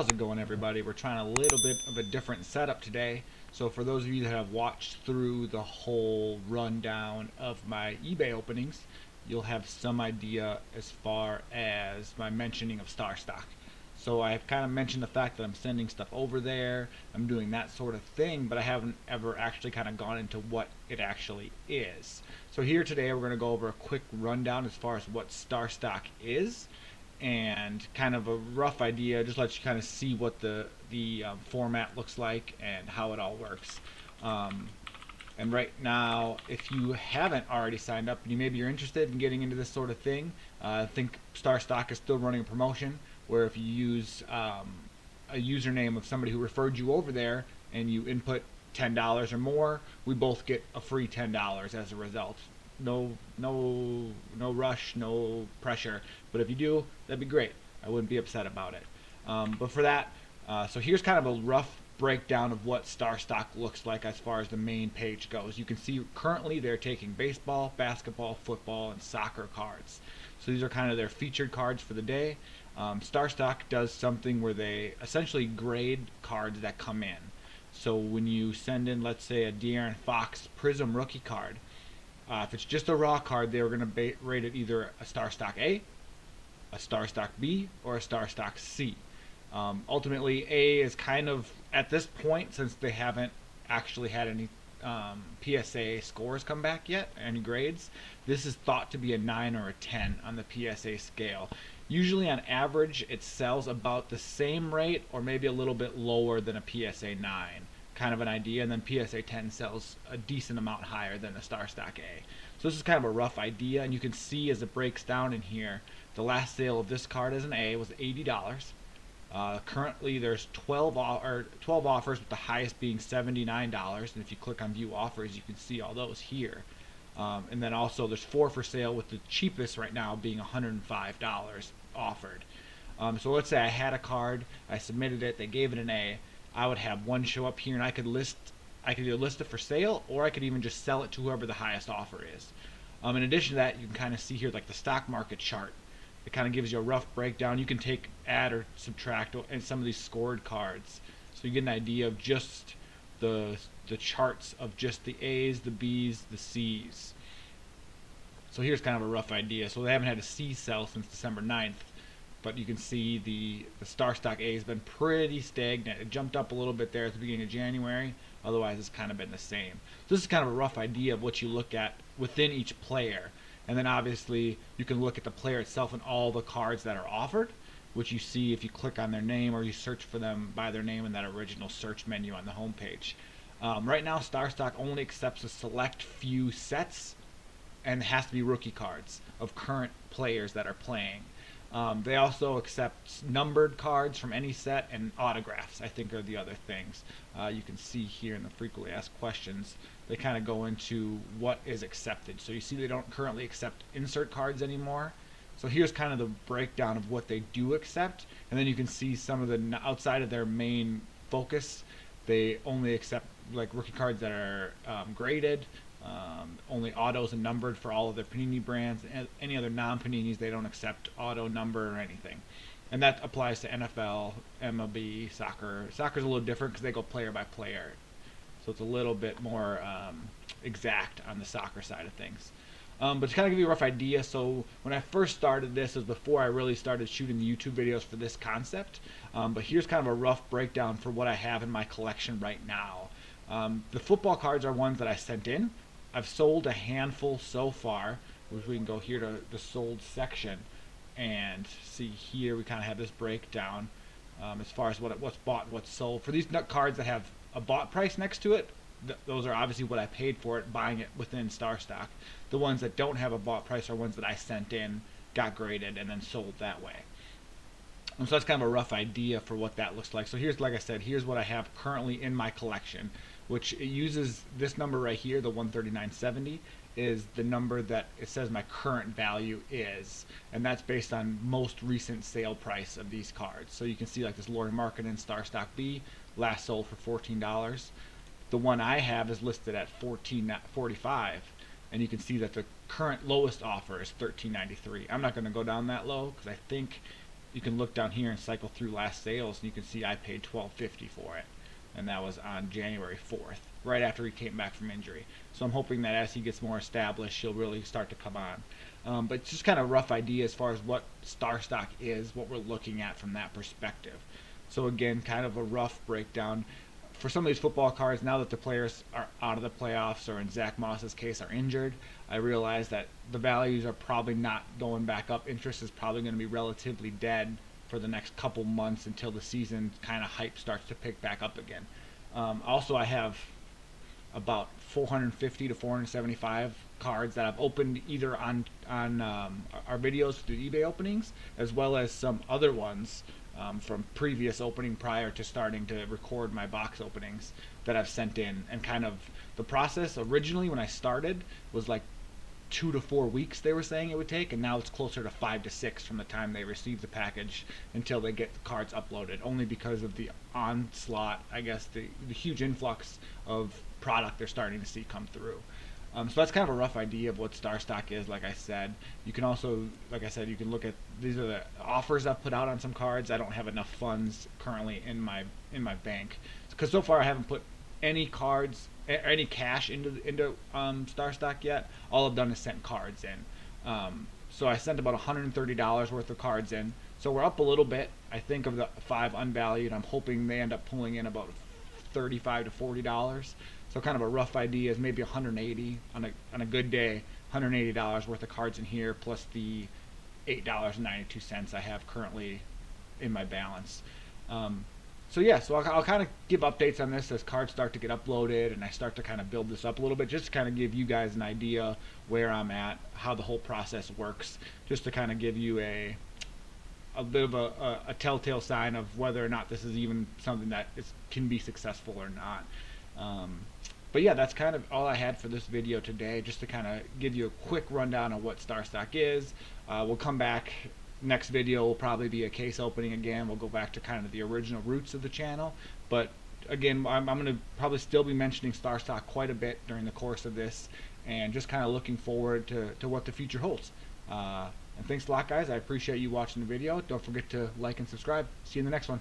How's it going, everybody? We're trying a little bit of a different setup today. So for those of you that have watched through the whole rundown of my eBay openings, you'll have some idea as far as my mentioning of StarStock. So I've kind of mentioned the fact that I'm sending stuff over there, I'm doing that sort of thing, but I haven't ever actually kind of gone into what it actually is. So here today we're going to go over a quick rundown as far as what StarStock is, and kind of a rough idea, just let you kind of see what the format looks like and how it all works. And right now, if you haven't already signed up and you're interested in getting into this sort of thing, I think StarStock is still running a promotion where if you use a username of somebody who referred you over there and you input $10 or more, we both get a free $10 as a result. No rush, no pressure. But if you do, that'd be great. I wouldn't be upset about it. But for that, so here's kind of a rough breakdown of what StarStock looks like as far as the main page goes. You can see currently they're taking baseball, basketball, football, and soccer cards. So these are kind of their featured cards for the day. StarStock does something where they essentially grade cards that come in. So when you send in, let's say, a De'Aaron Fox Prizm rookie card, if it's just a raw card, they're going to rate it either a StarStock A, a StarStock B, or a StarStock C. Ultimately, A is kind of, at this point, since they haven't actually had any PSA scores come back yet, any grades, this is thought to be a 9 or a 10 on the PSA scale. Usually on average, it sells about the same rate or maybe a little bit lower than a PSA 9. Kind of an idea, and then PSA 10 sells a decent amount higher than a StarStock A. So this is kind of a rough idea, and you can see as it breaks down in here, the last sale of this card as an A was $80. Currently there's 12 offers, with the highest being $79, and if you click on view offers you can see all those here. And then also there's 4 for sale, with the cheapest right now being $105 offered. So let's say I had a card, I submitted it, they gave it an A, I would have one show up here, and I could either list it for sale, or I could even just sell it to whoever the highest offer is. In addition to that, you can kind of see here like the stock market chart. It kind of gives you a rough breakdown. You can add or subtract in some of these scored cards, so you get an idea of just the charts of just the A's, the B's, the C's. So here's kind of a rough idea. So they haven't had a C sell since December 9th. But you can see the StarStock A has been pretty stagnant. It jumped up a little bit there at the beginning of January. Otherwise, it's kind of been the same. So this is kind of a rough idea of what you look at within each player. And then obviously, you can look at the player itself and all the cards that are offered, which you see if you click on their name or you search for them by their name in that original search menu on the homepage. Right now, StarStock only accepts a select few sets, and it has to be rookie cards of current players that are playing. They also accept numbered cards from any set, and autographs, I think, are the other things. You can see here in the frequently asked questions, they kind of go into what is accepted. So you see they don't currently accept insert cards anymore. So here's kind of the breakdown of what they do accept, and then you can see some of the outside of their main focus, they only accept like rookie cards that are graded. Only autos and numbered for all of their Panini brands. And any other non-Paninis, they don't accept auto, number, or anything. And that applies to NFL, MLB, soccer. Soccer's a little different because they go player by player. So it's a little bit more exact on the soccer side of things. But to kind of give you a rough idea, so when I first started this, it was before I really started shooting the YouTube videos for this concept. But here's kind of a rough breakdown for what I have in my collection right now. The football cards are ones that I sent in. I've sold a handful so far, which we can go here to the sold section and see here we kind of have this breakdown as far as what's bought and what's sold. For these cards that have a bought price next to it, those are obviously what I paid for it, buying it within StarStock. The ones that don't have a bought price are ones that I sent in, got graded, and then sold that way. And so that's kind of a rough idea for what that looks like. So here's, like I said, here's what I have currently in my collection, which it uses this number right here, the 139.70, is the number that it says my current value is, and that's based on most recent sale price of these cards. So you can see like this Lori Markkinen StarStock B, last sold for $14. The one I have is listed at $14.45, and you can see that the current lowest offer is $13.93. I'm not going to go down that low because I think you can look down here and cycle through last sales, and you can see I paid $12.50 for it, and that was on January 4th, right after he came back from injury. So I'm hoping that as he gets more established, he'll really start to come on. But just kind of rough idea as far as what StarStock is, what we're looking at from that perspective. So again, kind of a rough breakdown. For some of these football cards, now that the players are out of the playoffs, or in Zach Moss's case are injured, I realize that the values are probably not going back up. Interest is probably going to be relatively dead for the next couple months until the season kind of hype starts to pick back up again. Also, I have about 450 to 475 cards that I've opened either on our videos through eBay openings, as well as some other ones from previous opening prior to starting to record my box openings that I've sent in. And kind of the process originally when I started was like 2 to 4 weeks they were saying it would take, and now it's closer to 5 to 6 from the time they receive the package until they get the cards uploaded, only because of the onslaught, I guess, the huge influx of product they're starting to see come through. So that's kind of a rough idea of what StarStock is. Like I said, you can also, like I said, you can look at, these are the offers I've put out on some cards. I don't have enough funds currently in my bank, because so far I haven't put any cards, any cash into StarStock yet. All I've done is sent cards in. So I sent about $130 worth of cards in. So we're up a little bit. I think of the 5 unvalued, I'm hoping they end up pulling in about $35 to $40. So kind of a rough idea is maybe $180 on a good day, $180 worth of cards in here, plus the $8.92 I have currently in my balance. So yeah, so I'll kind of give updates on this as cards start to get uploaded and I start to kind of build this up a little bit, just to kind of give you guys an idea where I'm at, how the whole process works, just to kind of give you a bit of a telltale sign of whether or not this is even something that can be successful or not. But yeah, that's kind of all I had for this video today, just to kind of give you a quick rundown of what StarStock is. We'll come back. Next video will probably be a case opening again. We'll go back to kind of the original roots of the channel. But again, I'm going to probably still be mentioning StarStock quite a bit during the course of this, and just kind of looking forward to what the future holds. And thanks a lot, guys. I appreciate you watching the video. Don't forget to like and subscribe. See you in the next one.